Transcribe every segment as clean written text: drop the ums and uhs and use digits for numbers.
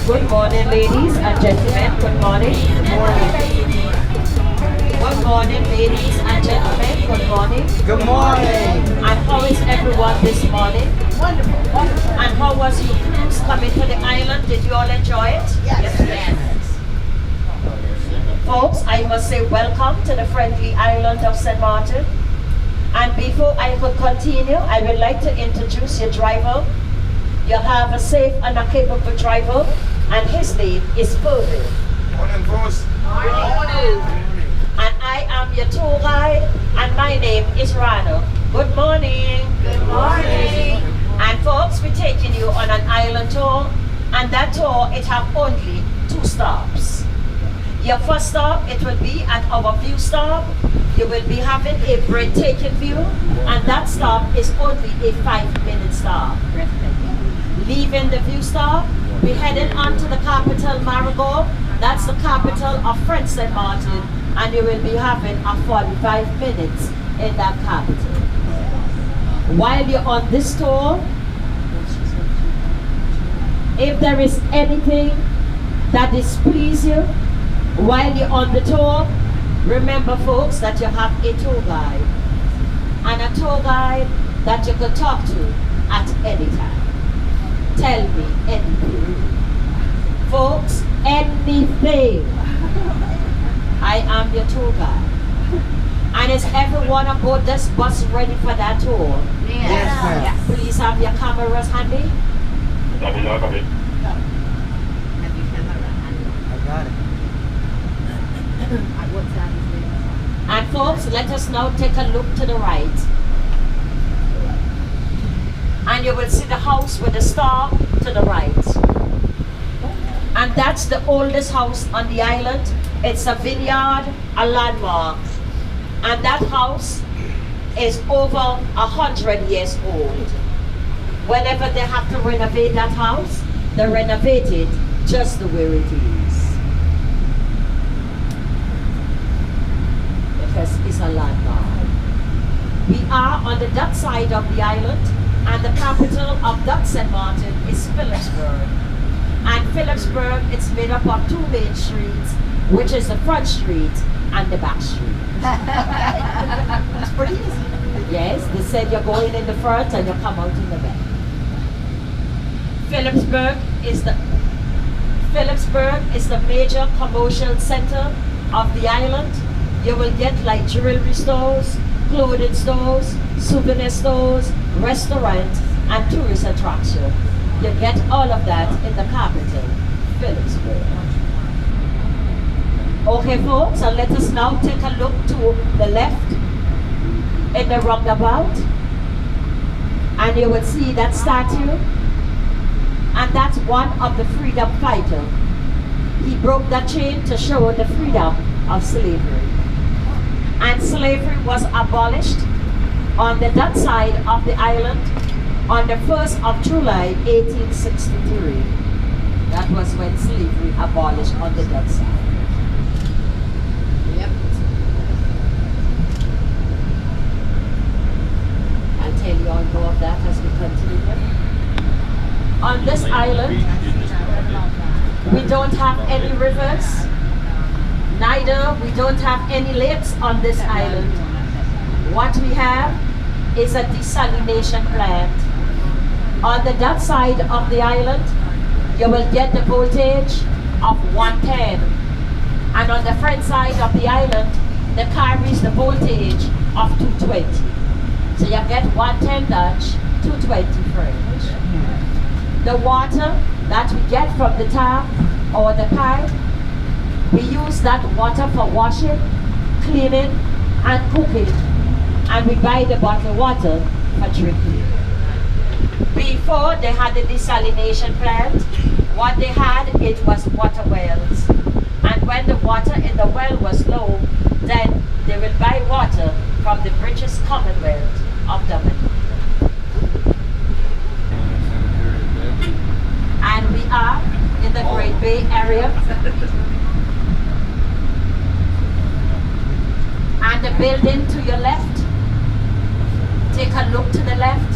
Good morning, ladies and gentlemen. Good morning. Good morning. Good morning, ladies and gentlemen. Good morning. Good morning. And how is everyone this morning? Wonderful, wonderful. And how was your cruise coming to the island? Did you all enjoy it? Yes. Folks, I must say welcome to the friendly island of St. Martin. And before I could continue, I would like to introduce your driver. You have a safe and a capable driver, and his name is Phillipsberg. Morning, boss. Morning. And I am your tour guide, and my name is Rana. Good morning. Good morning. And folks, we're taking you on an island tour, and that tour, it have only 2 stops. Your first stop, it will be at our view stop. You will be having a breathtaking view, and that stop is only a 5-minute stop. Leaving the view stop, we're heading on to the capital, Marigot. That's the capital of French St. Martin, and you will be having a 45 minutes in that capital. While you're on this tour, if there is anything that displeases you while you're on the tour, remember folks that you have a tour guide, and a tour guide that you can talk to at any time. Tell me anything. Folks, anything. I am your tour guide. And is everyone aboard this bus ready for that tour? Yes, ma'am. Please have your cameras handy. I got it. And folks, let us now take a look to the right. And you will see the house with the star to the right. And that's the oldest house on the island. It's a vineyard, a landmark. And that house is over 100 years old. Whenever they have to renovate that house, they renovate it just the way it is. Because it's a landmark. We are on the Dutch side of the island, and the capital of Dutch St. Martin is Phillipsberg. And Phillipsberg, it's made up of 2 main streets, which is the front street and the back street. It's pretty easy. Yes, they said you're going in the front and you come out in the back. Phillipsberg is the major commercial center of the island. You will get like jewelry stores, clothing stores, souvenir stores, restaurants, and tourist attraction. You get all of that in the capital, Phillipsberg. Okay folks, so let us now take a look to the left in the roundabout. And you will see that statue. And that's one of the freedom fighters. He broke that chain to show the freedom of slavery. And slavery was abolished on the Dutch side of the island on the 1st of July, 1863. That was when slavery abolished on the Dutch side. Yep. I'll tell you all more of that as we continue. On this island, we don't have any rivers. Neither we don't have any lakes on this island. What we have is a desalination plant. On the Dutch side of the island, you will get the voltage of 110. And on the French side of the island, they carries the voltage of 220. So you get 110 Dutch, 220 French. The water that we get from the tap or the pipe, we use that water for washing, cleaning, and cooking. And we buy the bottled water for drinking. Before they had the desalination plant, what they had, it was water wells. And when the water in the well was low, then they would buy water from the British Commonwealth of Dominica. And we are in the Great Bay Area. And the building to your left, take a look to the left.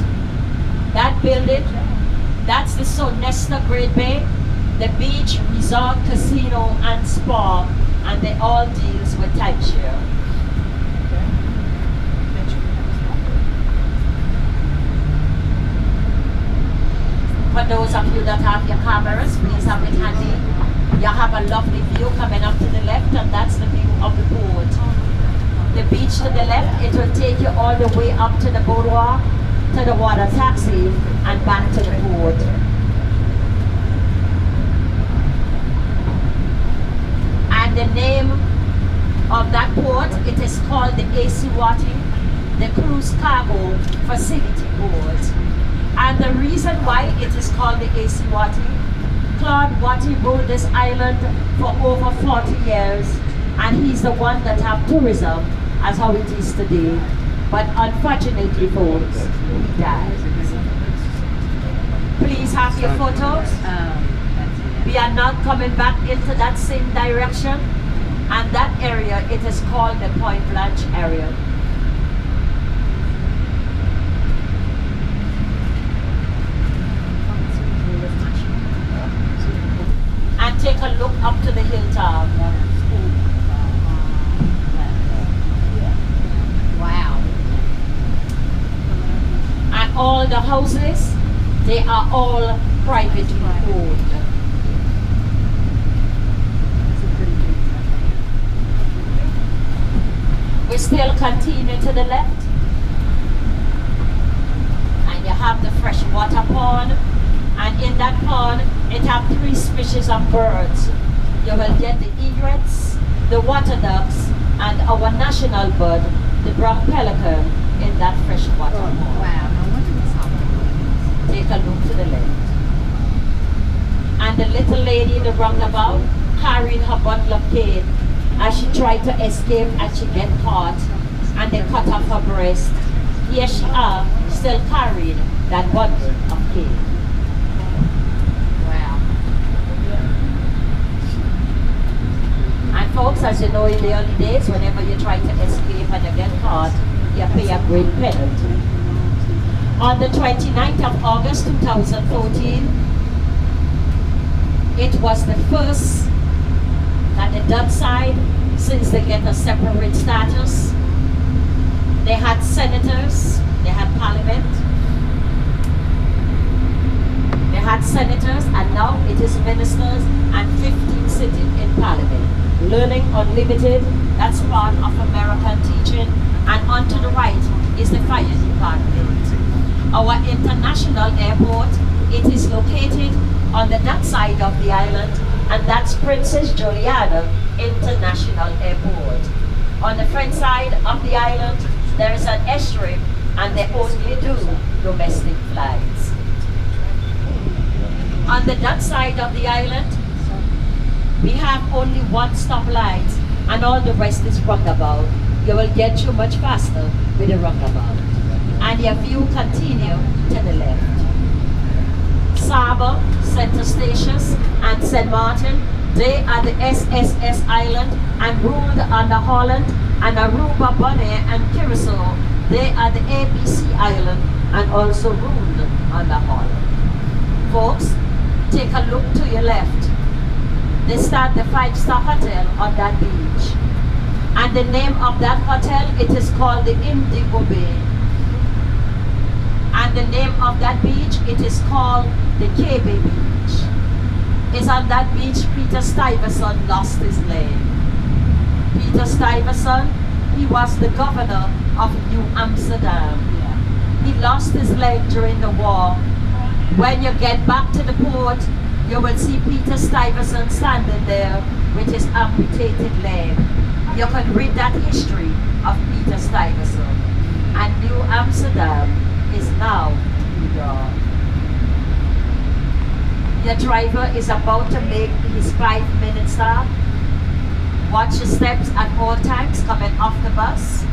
That building, that's the Sonesta Great Bay. the beach, resort, casino, and spa, and they all deals with timeshare. For those of you that have your cameras, please have it handy. You have a lovely view coming up to the left, and that's the view of the boat. The beach to the left, it will take you all the way up to the boardwalk, to the water taxi, and back to the boat. And the name of that port, it is called the AC Wati, the Cruise Cargo Facility Boat. And the reason why it is called the AC Wati, Claude Wati ruled this island for over 40 years, and he's the one that have tourism as how it is today. But unfortunately, folks, he died. Please have your photos. We are not coming back into that same direction, and that area, it is called the Point Blanche area. And take a look up to the hilltop. Wow. And all the houses, they are all privately owned. We still continue to the left, and you have the freshwater pond, and in that pond it have 3 species of birds. You will get the egrets, the water ducks, and our national bird, the brown pelican, in that freshwater pond. Wow, no wonder it's hot. Take a look to the left. And the little lady in the roundabout carrying her bundle of cane as she tried to escape and she get caught and they cut off her breast. Here she are, still carrying that bundle of cane. Wow. And folks, as you know, in the early days, whenever you try to escape and you get caught, you pay a great penalty. On the 29th of August 2014, it was the first that the Dutch side, since they get a separate status, they had senators, they had parliament, they had senators, and now it is ministers and 15 sitting in parliament. Learning Unlimited, that's part of American teaching, and on to the right is the fire department. Our international airport, it is located on the that side of the island, and that's Princess Juliana International Airport. On the front side of the island, there is an airstrip, and they only do domestic flights. On the that side of the island, we have only one stoplight, and all the rest is roundabout. You will get you much faster with a roundabout. And your view continue to the left. Saba, Center Stations, and St. Martin, they are the SSS Island and ruled under Holland, and Aruba, Bonaire, and Curacao, they are the ABC Island and also ruled under Holland. Folks, take a look to your left. They start the 5-star hotel on that beach. And the name of that hotel, it is called the Indigo Bay. And the name of that beach, it is called the KB Beach. It's on that beach Peter Stuyvesant lost his leg. Peter Stuyvesant, he was the governor of New Amsterdam. He lost his leg during the war. When you get back to the port, you will see Peter Stuyvesant standing there with his amputated leg. You can read that history of Peter Stuyvesant. And New Amsterdam is now New York. Your driver is about to make his 5-minute stop. Watch your steps at all times coming off the bus.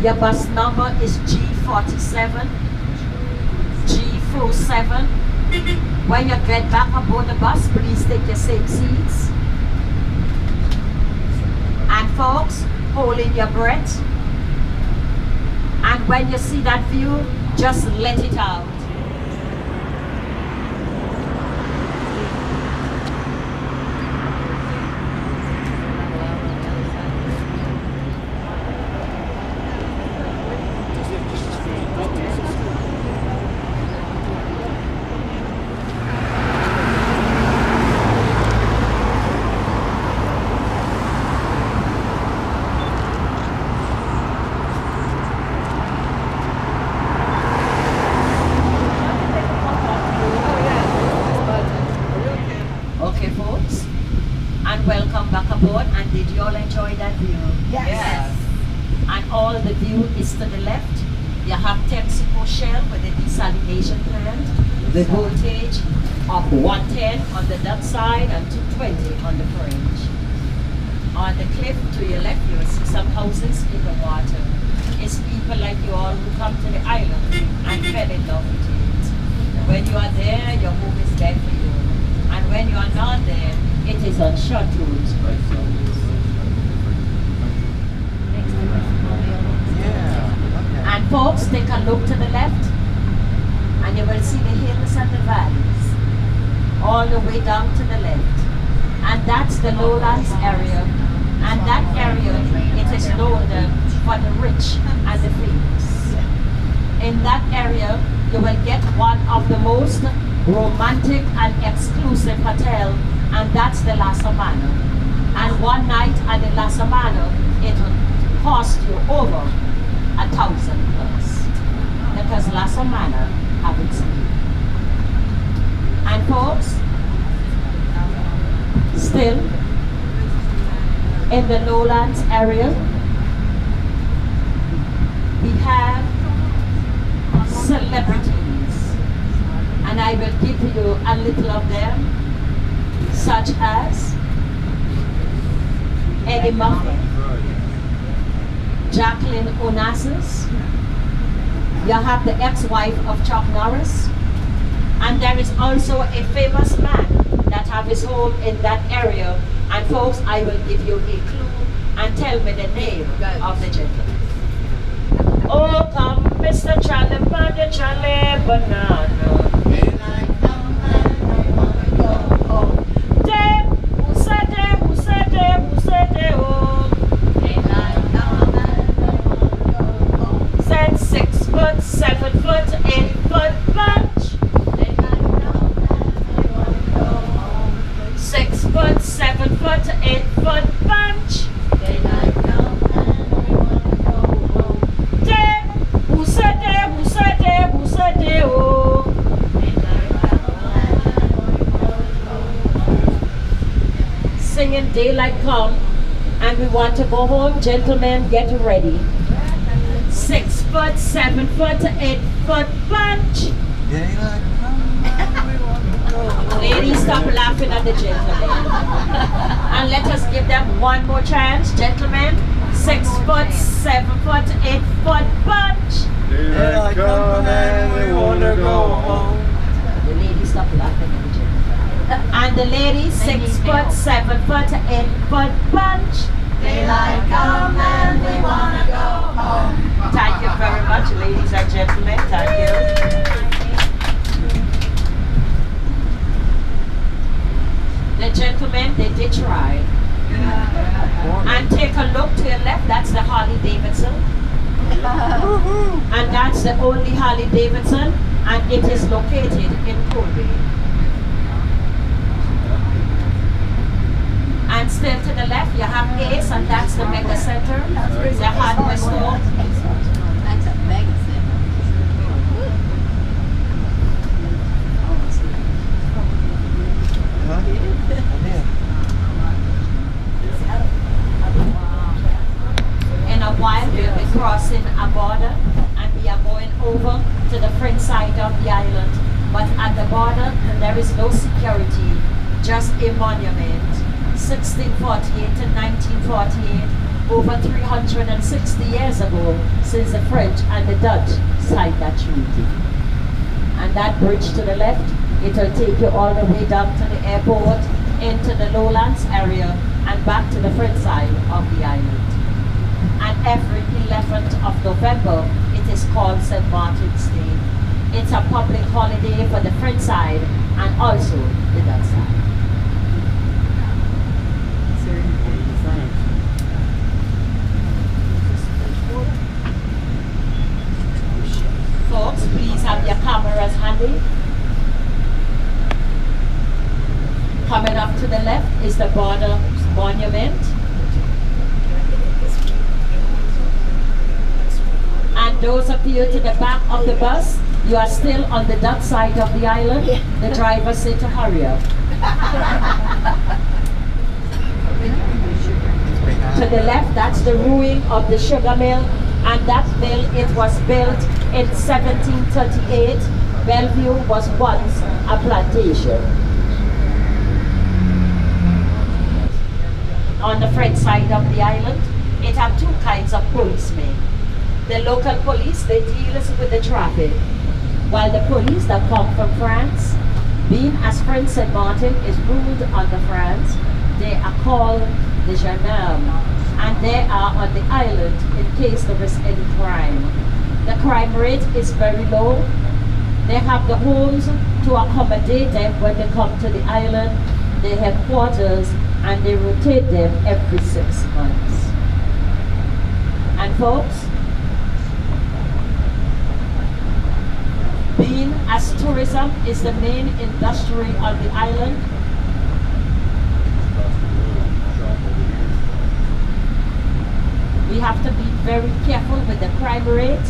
Your bus number is G47, G47. When you get back aboard the bus, please take your same seats. And folks, hold in your breath. And when you see that view, just let it out. airport, and did you all enjoy that view? Yes. And all the view is to the left. You have Texaco Shell with the desalination plant, the voltage of 110 on the that side and 220 on the fringe. On the cliff to your left, you will see some houses in the water. It's people like you all who come to the island and fell in love with it. When you are there, your home is there for you. And when you are not there, it is on short route. And folks, take a look to the left, and you will see the hills and the valleys, all the way down to the left. And that's the lowlands area. And that area, it is known for the rich and the famous. In that area, you will get one of the most romantic and exclusive hotel, and that's the La Samana. And one night at the La Samana, it will cost you over 1,000 plus, because La Samana have its name. And folks, still in the lowlands area, we have celebrities, and I will give you a little of them, such as Eddie Murphy, Jacqueline Onassis. You have the ex-wife of Chuck Norris, and there is also a famous man that have his home in that area. And folks, I will give you a clue and tell me the name of the gentleman. Oh, come, Mr. Charlie, Mother Charlie Banana. Who said they, oh. Said 6 foot, 7 foot, 8 foot bunch. 6 foot, 7 foot, 8 foot bunch. Who said they, oh. Singing Daylight Come, and we want to go home. Gentlemen, get ready. 6 foot, 7 foot, 8 foot bunch. Ladies, stop laughing at the gentlemen. And let us give them one more chance. Gentlemen, 6 foot, 7 foot, 8 foot bunch. Daylight come and we want to go home. The ladies, stop laughing at the gentlemen. And the ladies, 6 foot, 7 foot, 8 foot bunch. Daylight come and we wanna go home. Thank you very much, ladies and gentlemen. Thank you. The gentlemen, they did try. And take a look to your left, that's the Harley Davidson. And that's the only Harley Davidson, and it is located in Colby. And still to the left, you have Ace, and that's the mega center, the hardware store. That's a mega center. In a while, we'll be crossing a border, and we are going over to the French side of the island. But at the border, there is no security, just a monument. 1648 to 1948, over 360 years ago, since the French and the Dutch signed that treaty. And that bridge to the left, it will take you all the way down to the airport, into the lowlands area, and back to the French side of the island. And every 11th of November, it is called St. Martin's Day. It's a public holiday for the French side and also the Dutch side. Folks, please have your cameras handy. Coming up to the left is the border monument. And those of you to the back of the bus, you are still on the Dutch side of the island. The driver said to hurry up. To the left, that's the ruin of the sugar mill, and that mill, it was built in 1738. Bellevue was once a plantation. On the French side of the island, it had two kinds of policemen. The local police, they deal with the traffic, while the police that come from France, being as French St. Martin is ruled under France, they are called the gendarmes, and they are on the island in case there is any crime. The crime rate is very low. They have the homes to accommodate them when they come to the island, the headquarters, and they rotate them every 6 months. And folks, being as tourism is the main industry on the island, we have to be very careful with the crime rate.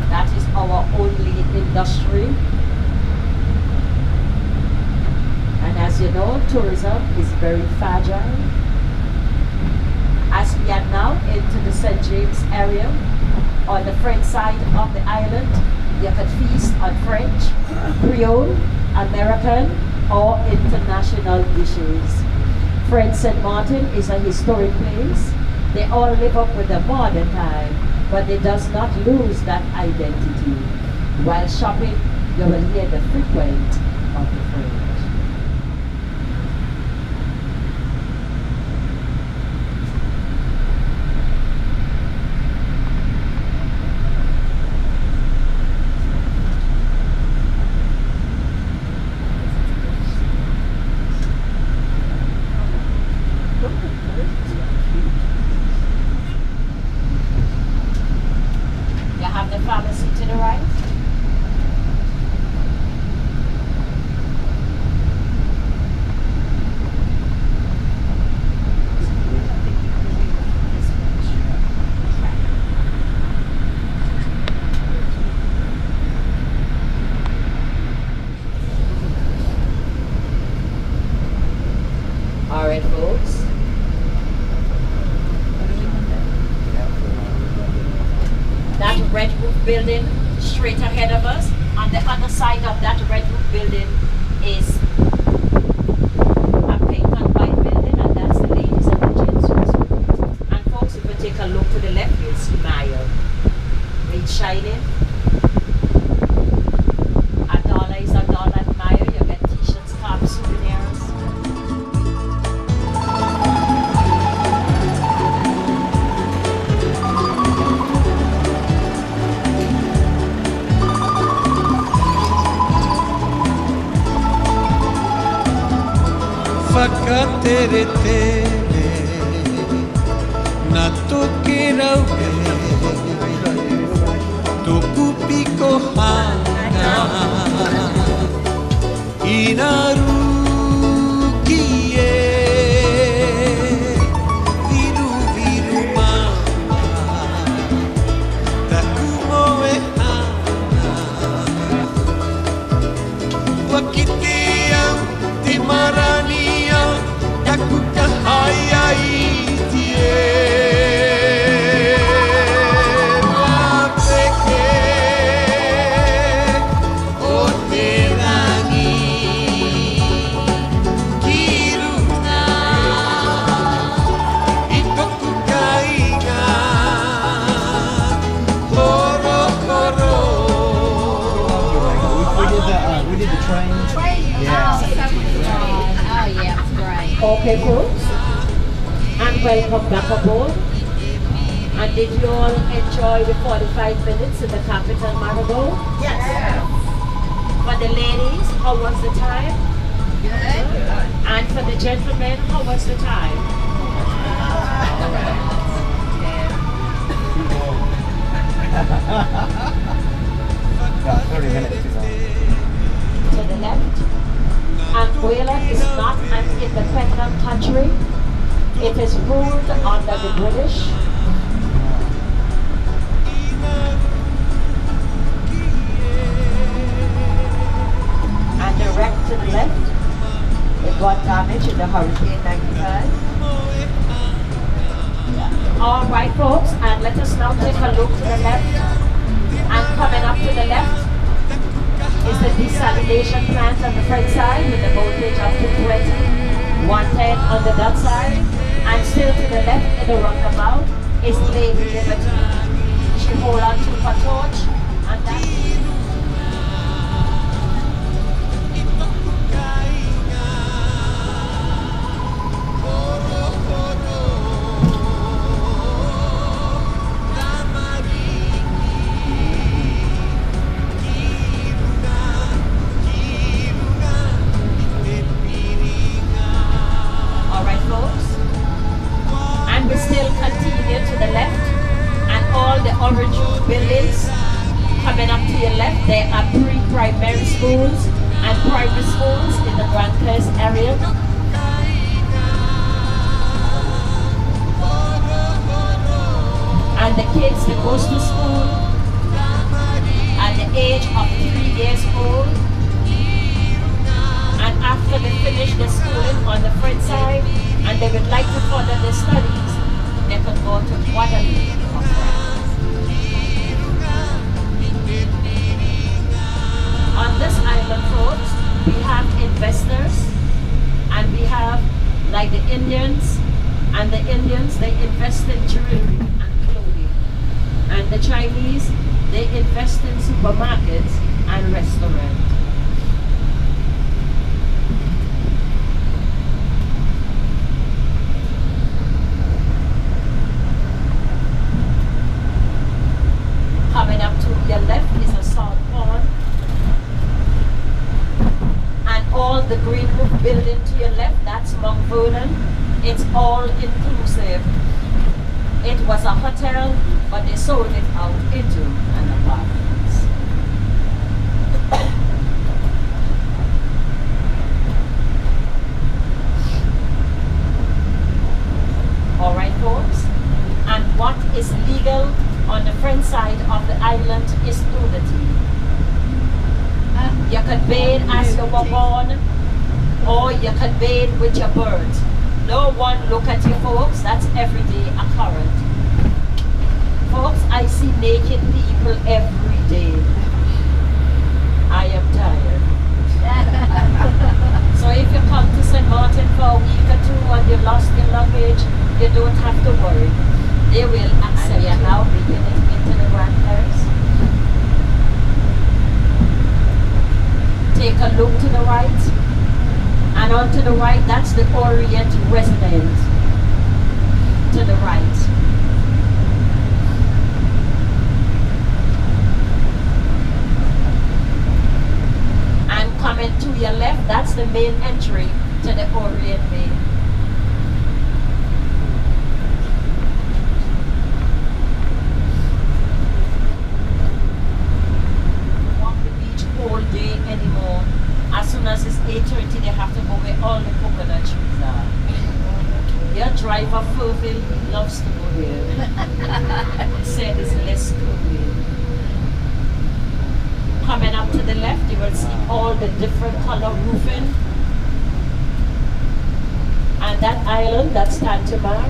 That is our only industry. And as you know, tourism is very fragile. As we are now into the St. James area, on the French side of the island, you can feast on French, Creole, American, or international dishes. French St. Martin is a historic place. They all live up with the modern time, but it does not lose that identity. While shopping, you will hear the frequent of the French. Alright folks, that red roof building straight ahead of us, on the other side of that red roof building is a pink and white building, and that's the ladies and the gents' restroom. And folks, if you take a look to the left, you'll see Maya. It's shining. $1 is $1 at Maya. You get t-shirts, caps, souvenirs. Faka tere tere na toke rauke toku piko hana inaru kie viru viru mama taku moe hana wakitia timarani Okay folks, and welcome back aboard. And did you all enjoy the 45 minutes in the capital, Marigold? Yes. For the ladies, how was the time? Good. And for the gentlemen, how was the time? Yeah, 30 minutes too long. To the left. Anguilla is not an independent country. It is ruled under the British. And direct to the left, it damage in the Hurricane 95. All right, folks, and let us now take a look to the left. And coming up to the left is the desalination plant on the front side with the voltage of 220, 110 on the that side. And still to the left in the roundabout is Lady Liberty. She hold on to her torch, and that orange buildings coming up to your left. There are pre-primary schools and primary schools in the Grand Place area. And the kids that goes to school at the age of 3 years old, and after they finish their schooling on the front side and they would like to further their studies, they could go to Guadeloupe or France. On this island, folks, we have investors, and we have like the Indians, and the Indians, they invest in jewelry and clothing, and the Chinese, they invest in supermarkets and restaurants. Coming up to your left is a salt pond. All the green roof building to your left, that's Mount Vernon. It's all inclusive. It was a hotel, but they sold it out into an apartment. All right, folks. And what is legal on the front side of the island is nudity. You could bathe as you were born, or you could bathe with your birth. No one look at you, folks. That's everyday occurrence. Folks, I see naked people every day. I am tired. So if you come to St. Martin for a week or two and you lost your luggage, you don't have to worry. They will accept you now making it into the Grand Paris. Take a look to the right, and on to the right, that's the Orient resident. To the right. And coming to your left, that's the main entry to the Orient Bay. All day anymore. As soon as it's 8:30, they have to go where all the coconut trees are. Your driver Phil loves to go here. He said it's less cool. Coming up to the left, you will see all the different color roofing. And that island, that's Tantamar.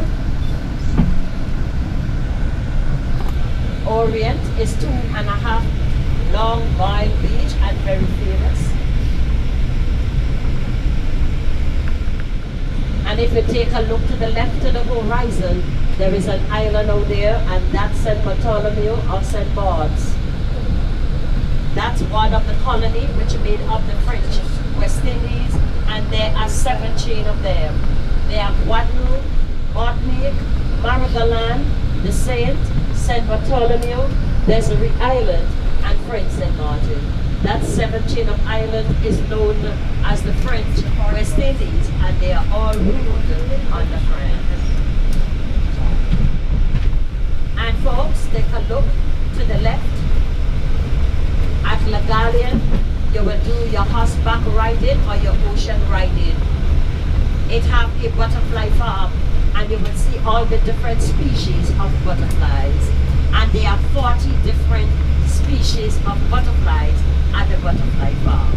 Orient is 2.5 long mile beach and very famous. And if you take a look to the left to the horizon, there is an island out there, and that's St. Bartholomew or St. Bart's. That's one of the colony which made up the French West Indies, and there are 7 chain of them. They are Guadeloupe, Martinique, Marigoland, the St. Bartholomew, Desiree Island, and French St. Martin. That 7 chain of island is known as the French West Indies, and they are all ruled under France. And folks, take a look to the left. At La Gallienne, you will do your horseback riding or your ocean riding. It have a butterfly farm, and you will see all the different species of butterflies. And there are 40 different species of butterflies at the butterfly farm.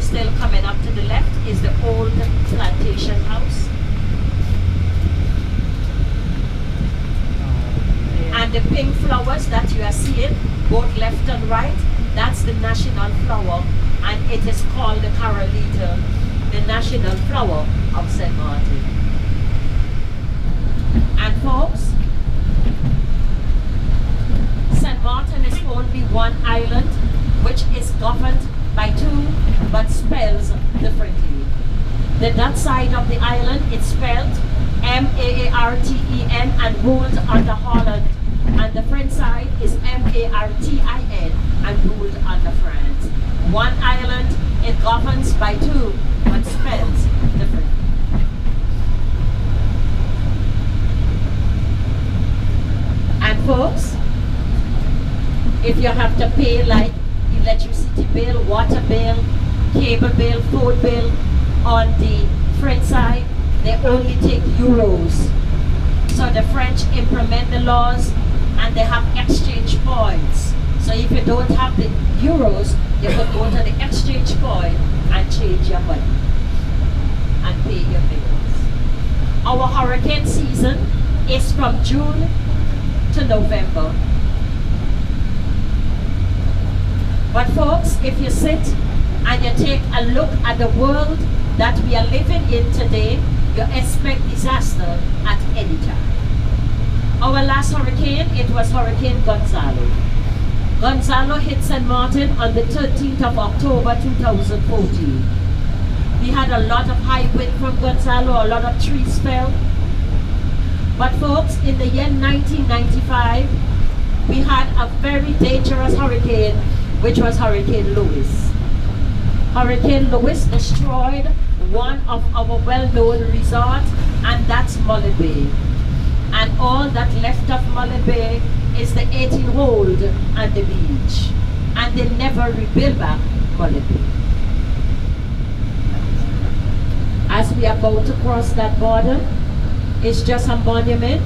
Still coming up to the left is the old plantation. mission house. And the pink flowers that you are seeing, both left and right, that's the national flower, and it is called the Carolita, the national flower of St. Martin. And folks, St. Martin is only one island which is governed by two but spells differently. The Dutch side of the island is spelled Maarten and ruled under Holland, and the French side is Martin and ruled under France. One island, it governs by two but spells differently. And folks, if you have to pay like electricity bill, water bill, cable bill, phone bill on the French side, they only take euros. So the French implement the laws and they have exchange points. So if you don't have the euros, you could go to the exchange point and change your money and pay your bills. Our hurricane season is from June to November. But folks, if you sit and you take a look at the world that we are living in today, you expect disaster at any time. Our last hurricane, it was Hurricane Gonzalo. Gonzalo hit St. Martin on the 13th of October 2014. We had a lot of high wind from Gonzalo, a lot of trees fell. But folks, in the year 1995, we had a very dangerous hurricane, which was Hurricane Louis. Hurricane Louis destroyed one of our well-known resorts, and that's Mullet Bay. And all that left of Mullet Bay is the 18-hole and the beach. And they never rebuilt back Mullet Bay. As we are about to cross that border, it's just a monument,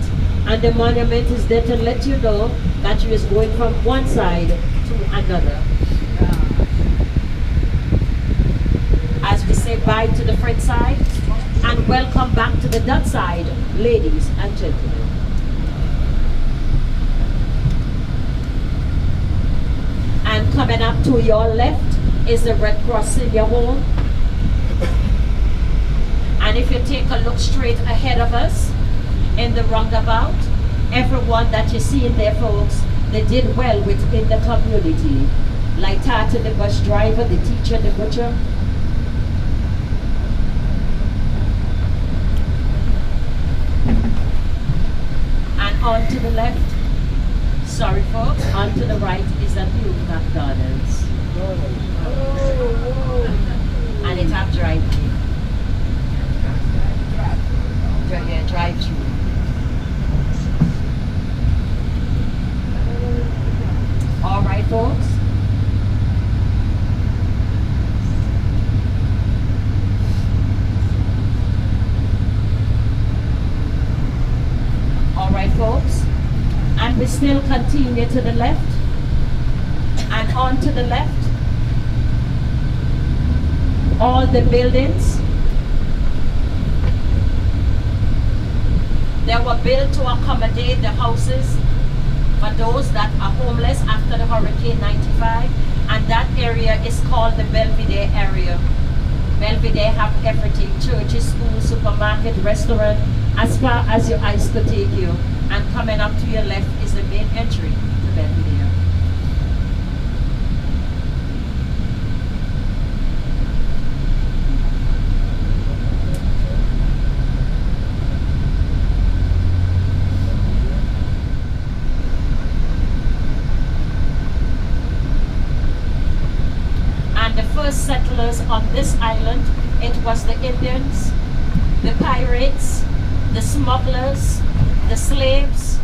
and the monument is there to let you know that you is going from one side to another. As we say bye to the French side and welcome back to the Dutch side, ladies and gentlemen. And coming up to your left is the Red Cross Senior Home. And if you take a look straight ahead of us in the roundabout, everyone that you see in there, folks, they did well within the community. Like Tata, the bus driver, the teacher, the butcher. And on to the left, sorry folks, on to the right is a new McDonald's. And it have drive-through. Yeah, drive-through. All right, folks. All right, folks. And we still continue to the left. And on to the left. All the buildings. They were built to accommodate the houses for those that are homeless after the Hurricane 95, and that area is called the Belvedere area. Belvedere have everything: churches, schools, supermarket, restaurant, as far as your eyes could take you. And coming up to your left is the main entry to Belvedere. First settlers on this island, it was the Indians, the pirates, the smugglers, the slaves,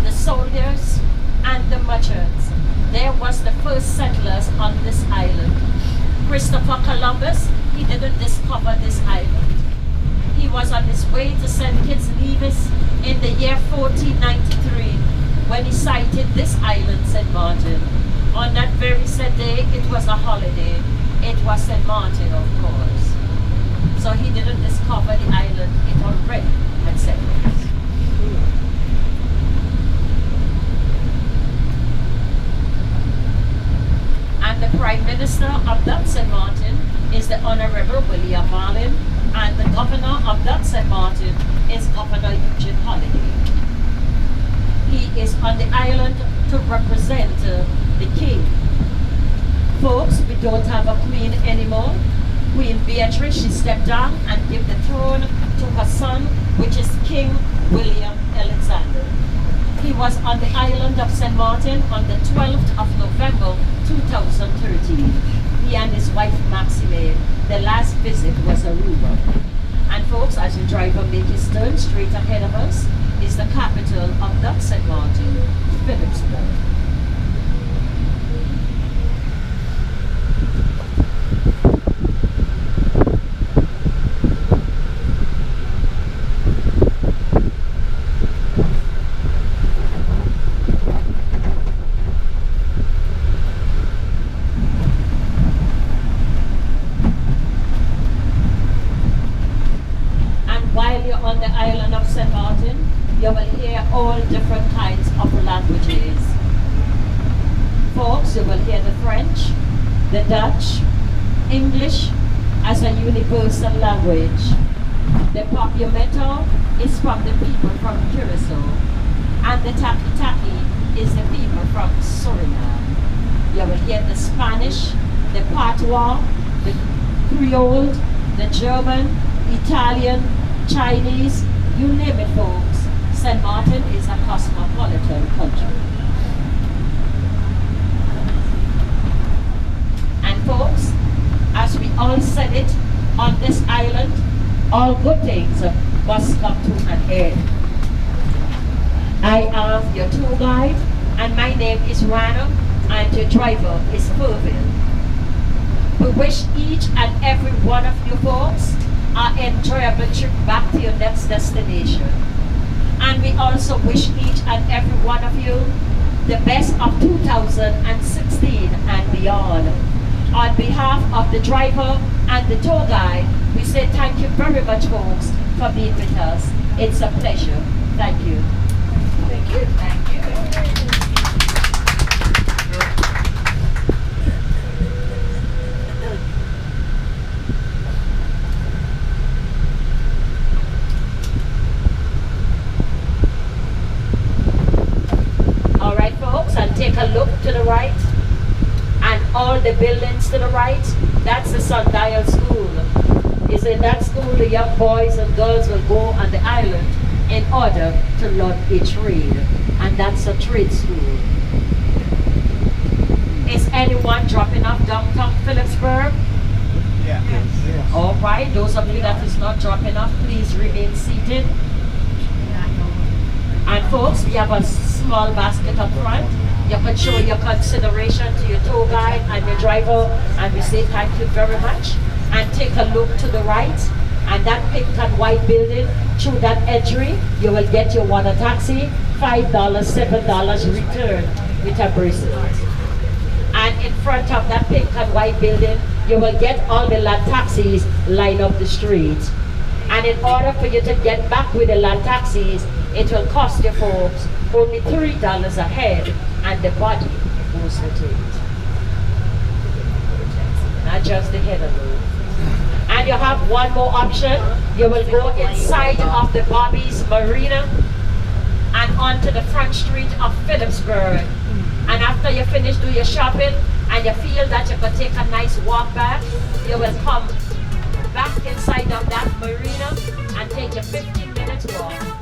the soldiers, and the merchants. There was the first settlers on this island. Christopher Columbus, he didn't discover this island. He was on his way to St. Kitts Nevis in the year 1493 when he sighted this island, St. Martin. On that very said day, it was a holiday. It was St. Martin, of course. So he didn't discover the island, it already had settled. And the Prime Minister of that St. Martin is the Honorable William Marlin, and the Governor of that St. Martin is Governor Eugene Holiday. He is on the island to represent the king. Folks, we don't have a queen anymore. Queen Beatrice, she stepped down and gave the throne to her son, which is King William Alexander. He was on the island of St. Martin on the 12th of November 2013. He and his wife Maxime, the last visit was Aruba. And folks, as the driver makes his turn straight ahead of us, is the capital of that St. Martin, Phillipsberg. While you're on the island of St. Martin, you will hear all different kinds of languages. Folks, you will hear the French, the Dutch, English as a universal language. The Papiamento is from the people from Curacao, and the Taki-Taki is the people from Serenade. You will hear the Spanish, the Patois, the Creole, the German, Italian, Chinese, you name it, folks. St. Martin is a cosmopolitan country. And folks, as we all said it, on this island, all good things must come to an end. I am your tour guide, and my name is Rana, and your driver is Purville. We wish each and every one of you folks an enjoyable trip back to your next destination. And we also wish each and every one of you the best of 2016 and beyond. On behalf of the driver and the tour guide, we say thank you very much, folks, for being with us. It's a pleasure. Thank you. Thank you. Thank you. Take a look to the right, and all the buildings to the right, that's the Sundial School. It's in that school the young boys and girls will go on the island in order to learn a trade, and that's a trade school. Is anyone dropping off downtown Phillipsberg? Yeah. Yes. All right, those of you that is not dropping off, please remain seated. And folks, we have a small basket up front. You can show your consideration to your tour guide and your driver, and we say thank you very much. And take a look to the right, and that pink and white building, through that entry, you will get your water taxi, $5, $7 return with a bracelet. And in front of that pink and white building, you will get all the land taxis line up the street. And in order for you to get back with the land taxis, it will cost you folks only $3 a head, and the body goes with it. Not just the head alone. And you have one more option. You will go inside of the Bobby's Marina and onto the front street of Phillipsberg. And after you finish do your shopping and you feel that you could take a nice walk back, you will come back inside of that marina and take a 15 minutes walk